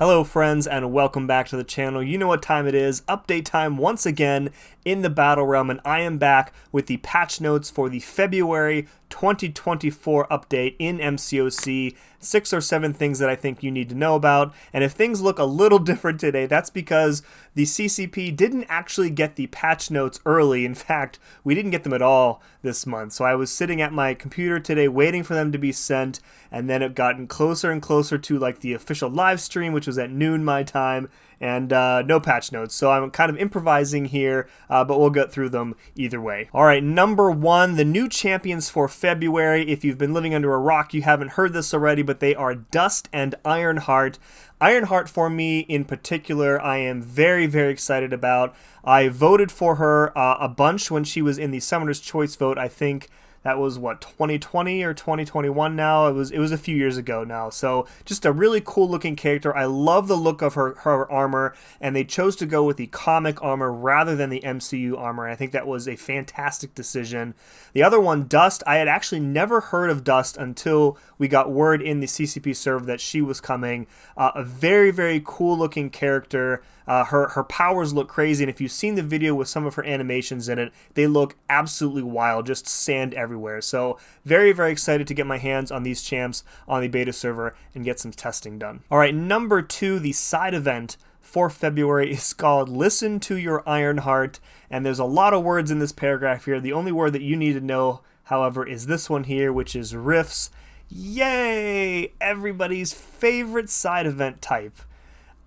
Hello friends and welcome back to the channel. You know what time it is, update time once again in the Battle Realm, and I am back with the patch notes for the February 2024 update in MCOC. 6 or 7 things that I think you need to know about, and if things look a little different today, that's because the CCP didn't actually get the patch notes early. In fact, we didn't get them at all this month. So I was sitting at my computer today waiting for them to be sent, and then it gotten closer and closer to like the official live stream, which was at noon my time, and no patch notes. So I'm kind of improvising here, but we'll get through them either way. All right, number 1, the new champions for February. If you've been living under a rock, you haven't heard this already, but they are Dust and IRONHEART. IRONHEART for me in particular, I am very, very excited about. I voted for her a bunch when she was in the Summoner's Choice vote. I think that was, what, 2020 or 2021 now? It was a few years ago now. So just a really cool looking character. I love the look of her armor, and they chose to go with the comic armor rather than the MCU armor. And I think that was a fantastic decision. The other one, Dust, I had actually never heard of Dust until we got word in the CCP server that she was coming. A very, very cool looking character. Her powers look crazy, and if you've seen the video with some of her animations in it, they look absolutely wild, just sand everywhere. So very, very excited to get my hands on these champs on the beta server and get some testing done. All right, number 2, the side event for February is called Listen to Your Ironheart, and there's a lot of words in this paragraph here. The only word that you need to know, however, is this one here, which is Rifts. Yay! Everybody's favorite side event type.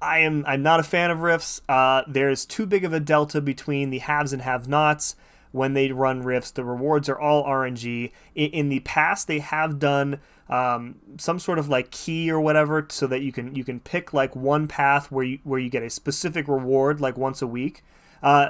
I'm not a fan of rifts. There's too big of a delta between the haves and have-nots when they run rifts. The rewards are all RNG. In the past, they have done some sort of like key or whatever, so that you can pick like one path where you get a specific reward like once a week,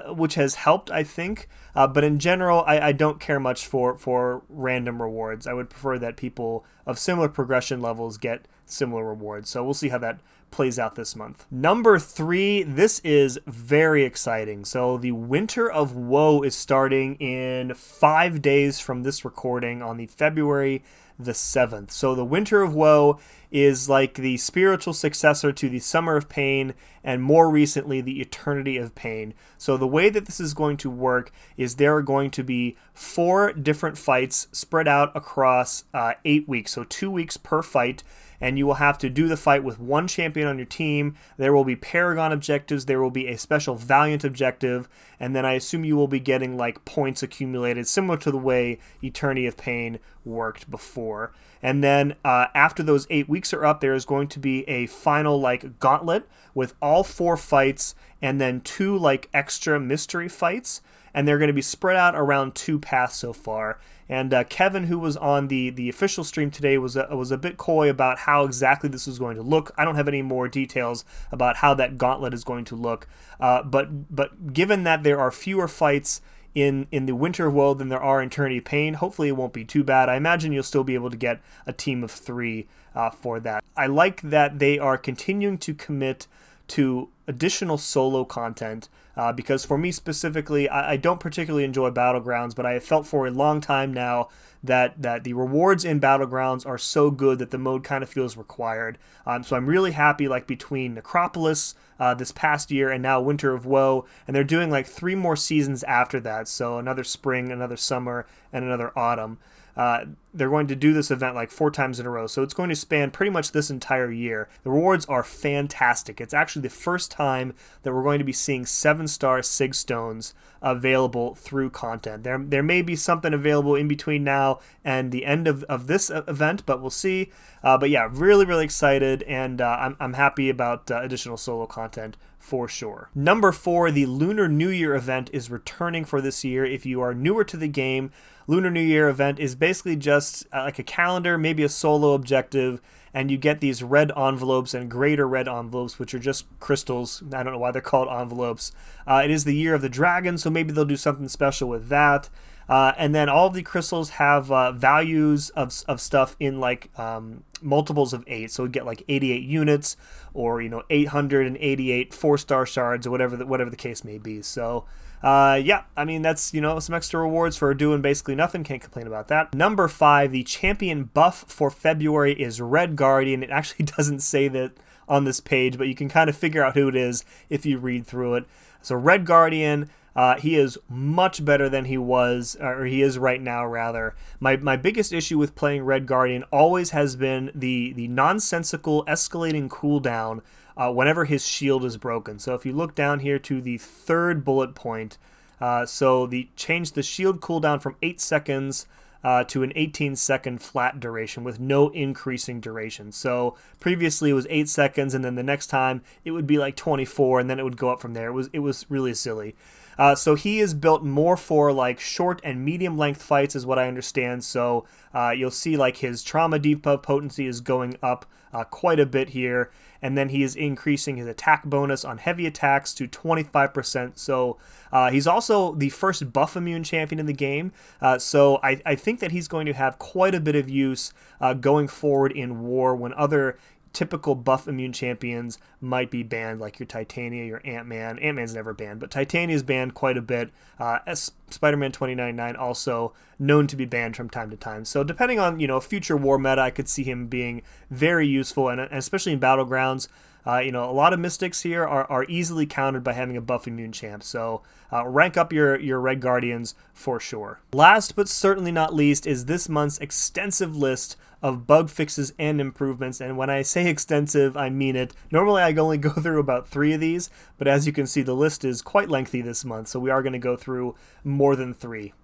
which has helped, I think. But in general, I don't care much for random rewards. I would prefer that people of similar progression levels get similar rewards. So we'll see how that plays out this month. Number 3, this is very exciting. So the Winter of WOE is starting in 5 days from this recording on the February the 7th. So the Winter of WOE is like the spiritual successor to the Summer of Pain, and more recently the Eternity of Pain. So the way that this is going to work is there are going to be 4 different fights spread out across 8 weeks, so 2 weeks per fight, and you will have to do the fight with one champion on your team. There will be Paragon objectives, there will be a special Valiant objective, and then I assume you will be getting like points accumulated, similar to the way Eternity of Pain worked before. And then after those 8 weeks are up, there is going to be a final like gauntlet with all 4 fights and then 2 like extra mystery fights, and they're going to be spread out around 2 paths so far. And Kevin, who was on the official stream today, was a bit coy about how exactly this was going to look. I don't have any more details about how that gauntlet is going to look, but given that there are fewer fights in the Winter of WoE than there are in Eternity of Pain, hopefully it won't be too bad. I imagine you'll still be able to get a team of 3 for that. I like that they are continuing to commit to additional solo content, because for me specifically, I don't particularly enjoy Battlegrounds, but I have felt for a long time now that the rewards in Battlegrounds are so good that the mode kind of feels required. So I'm really happy, like between Necropolis this past year and now Winter of WoE, and they're doing like 3 more seasons after that, so another spring, another summer, and another autumn. They're going to do this event like 4 times in a row, so it's going to span pretty much this entire year. The rewards are fantastic. It's actually the first time that we're going to be seeing 7-star Sig Stones available through content. There may be something available in between now and the end of this event, but we'll see. But yeah, really, really excited, and I'm happy about additional solo content for sure. Number 4, the Lunar New Year event is returning for this year. If you are newer to the game, Lunar New Year event is basically just like a calendar, maybe a solo objective, and you get these red envelopes and greater red envelopes, which are just crystals. I don't know why they're called envelopes. It is the year of the dragon, so maybe they'll do something special with that. And then all of the crystals have values of stuff in like multiples of 8. So we get like 88 units, or 888 4-star shards, or whatever the case may be. So yeah, I mean, that's some extra rewards for doing basically nothing. Can't complain about that. Number 5, the champion buff for February is Red Guardian. It actually doesn't say that on this page, but you can kind of figure out who it is if you read through it. So Red Guardian, he is much better than he was, or he is right now, rather. My biggest issue with playing Red Guardian always has been the nonsensical escalating cooldown whenever his shield is broken. So if you look down here to the third bullet point, so change the shield cooldown from 8 seconds to an 18-second flat duration with no increasing duration. So previously it was 8 seconds, and then the next time it would be like 24, and then it would go up from there. It was really silly. So he is built more for like short and medium length fights, is what I understand. So you'll see like his trauma debuff potency is going up quite a bit here, and then he is increasing his attack bonus on heavy attacks to 25%. So he's also the first buff immune champion in the game. So I think that he's going to have quite a bit of use going forward in war when other typical buff immune champions might be banned, like your Titania, your Ant-Man. Ant-Man's never banned, but Titania's banned quite a bit. Spider-Man 2099 also known to be banned from time to time. So depending on, future war meta, I could see him being very useful, and especially in Battlegrounds. A lot of Mystics here are easily countered by having a buff immune champ, so rank up your Red Guardians for sure. Last but certainly not least is this month's extensive list of bug fixes and improvements, and when I say extensive, I mean it. Normally I only go through about 3 of these, but as you can see, the list is quite lengthy this month, so we are going to go through more than 3.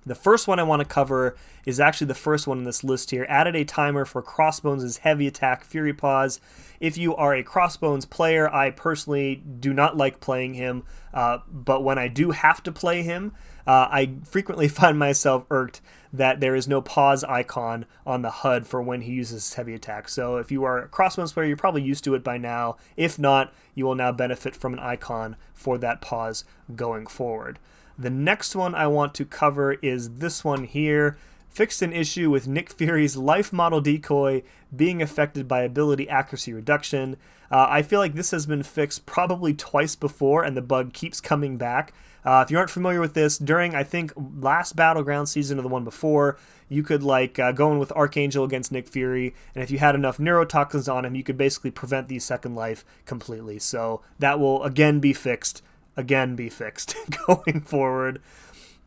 The first one I want to cover is actually the first one in this list here. Added a timer for Crossbones' heavy attack Fury Pause. If you are a Crossbones player, I personally do not like playing him, but when I do have to play him, I frequently find myself irked that there is no pause icon on the HUD for when he uses heavy attack. So if you are a Crossbones player, you're probably used to it by now. If not, you will now benefit from an icon for that pause going forward. The next one I want to cover is this one here. Fixed an issue with Nick Fury's life model decoy being affected by ability accuracy reduction. I feel like this has been fixed probably twice before, and the bug keeps coming back. If you aren't familiar with this, during, I think, last Battleground season or the one before, you could go in with Archangel against Nick Fury, and if you had enough neurotoxins on him, you could basically prevent the second life completely. So that will again be fixed going forward.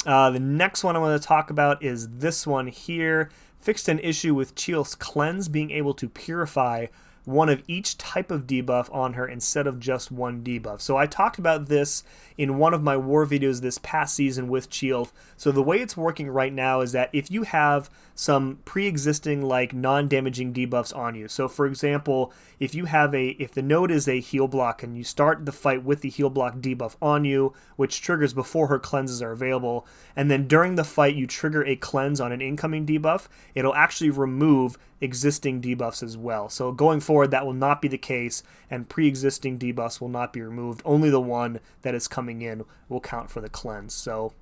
The next one I want to talk about is this one here. Fixed an issue with Chieel's Cleanse being able to purify one of each type of debuff on her instead of just one debuff. So I talked about this in one of my war videos this past season with Chieel. So the way it's working right now is that if you have some pre-existing like non-damaging debuffs on you, so for example, if the node is a heal block and you start the fight with the heal block debuff on you, which triggers before her cleanses are available, and then during the fight you trigger a cleanse on an incoming debuff, it'll actually remove existing debuffs as well. So going forward, that will not be the case, and pre-existing debuffs will not be removed. Only the one that is coming in will count for the cleanse. So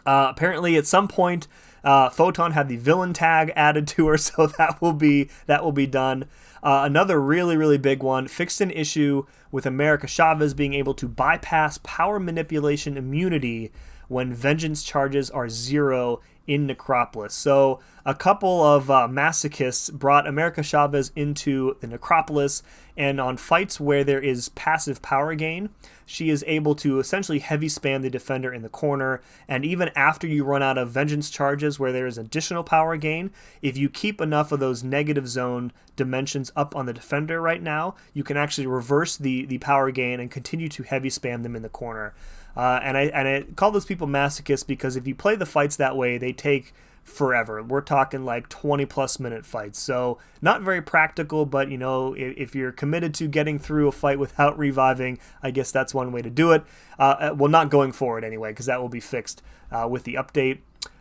apparently at some point Photon had the villain tag added to her, so that will be done. Another really big one, fixed an issue with America Chavez being able to bypass power manipulation immunity when vengeance charges are 0 in Necropolis. So a couple of masochists brought America Chavez into the Necropolis, and on fights where there is passive power gain, she is able to essentially heavy spam the defender in the corner, and even after you run out of vengeance charges where there is additional power gain, if you keep enough of those negative zone dimensions up on the defender right now, you can actually reverse the power gain and continue to heavy spam them in the corner. And I call those people masochists because if you play the fights that way, they take forever. We're talking like 20+ minute fights. So not very practical, but if you're committed to getting through a fight without reviving, I guess that's one way to do it. Well, not going forward anyway, because that will be fixed with the update.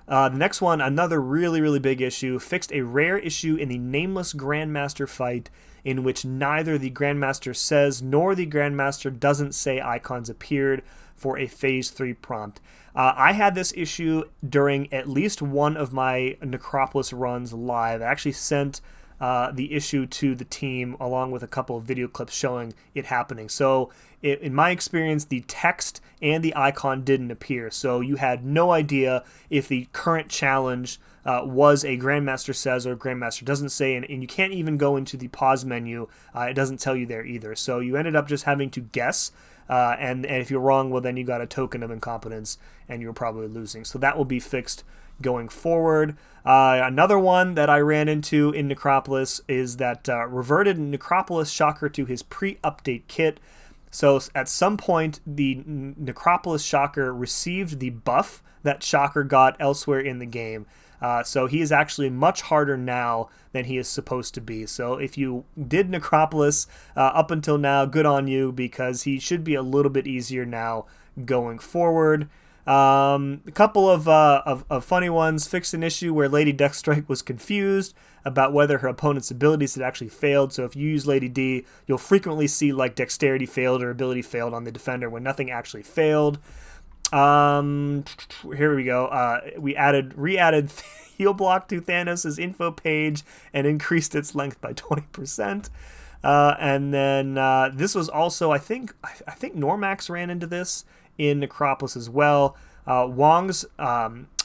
The next one, another really big issue, fixed a rare issue in the Nameless Grandmaster fight in which neither the Grandmaster says nor the Grandmaster doesn't say icons appeared for a Phase 3 prompt. I had this issue during at least one of my Necropolis runs live. I actually sent the issue to the team, along with a couple of video clips showing it happening. So in my experience, the text and the icon didn't appear, so you had no idea if the current challenge was a Grandmaster says or Grandmaster doesn't say, and you can't even go into the pause menu. It doesn't tell you there either. So you ended up just having to guess, and if you're wrong, well, then you got a token of incompetence, and you're probably losing. So that will be fixed going forward. Another one that I ran into in Necropolis is that reverted Necropolis Shocker to his pre-update kit. So at some point, the Necropolis Shocker received the buff that Shocker got elsewhere in the game. So he is actually much harder now than he is supposed to be. So if you did Necropolis up until now, good on you, because he should be a little bit easier now going forward. A couple of funny ones. Fixed an issue where Lady Deathstrike was confused about whether her opponent's abilities had actually failed. So if you use Lady D, you'll frequently see like dexterity failed or ability failed on the defender when nothing actually failed. Here we go. We re-added heal block to Thanos' info page and increased its length by 20%. And then this was also, I think Normax ran into this in Necropolis as well. Wong's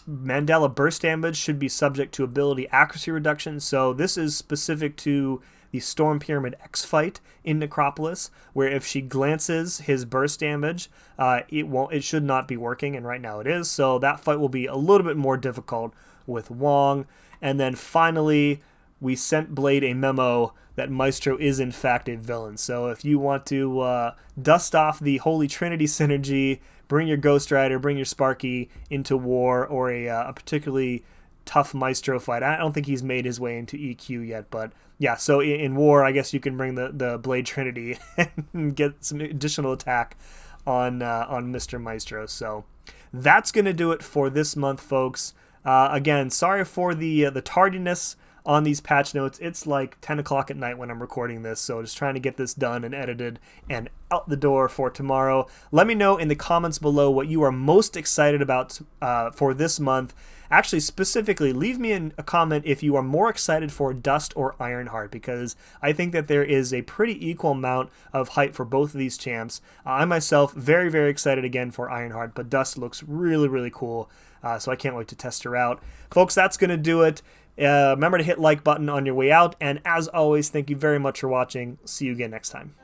Mandela burst damage should be subject to ability accuracy reduction. So this is specific to the Storm Pyramid X fight in Necropolis, where if she glances his burst damage, it should not be working, and right now it is. So that fight will be a little bit more difficult with Wong. And then finally, we sent Blade a memo that Maestro is in fact a villain. So if you want to dust off the Holy Trinity synergy, bring your Ghost Rider, bring your Sparky into war, or a particularly tough Maestro fight. I don't think he's made his way into EQ yet, but yeah, so in war, I guess you can bring the Blade Trinity and get some additional attack on Mr. Maestro. So that's going to do it for this month, folks. Again, sorry for the tardiness on these patch notes. It's like 10 o'clock at night when I'm recording this, so just trying to get this done and edited and out the door for tomorrow. Let me know in the comments below what you are most excited about for this month. Actually, specifically, leave me a comment if you are more excited for Dust or Ironheart, because I think that there is a pretty equal amount of hype for both of these champs. I myself, very, very excited again for Ironheart, but Dust looks really, really cool, so I can't wait to test her out. Folks, that's going to do it. Remember to hit like button on your way out, and as always, thank you very much for watching. See you again next time.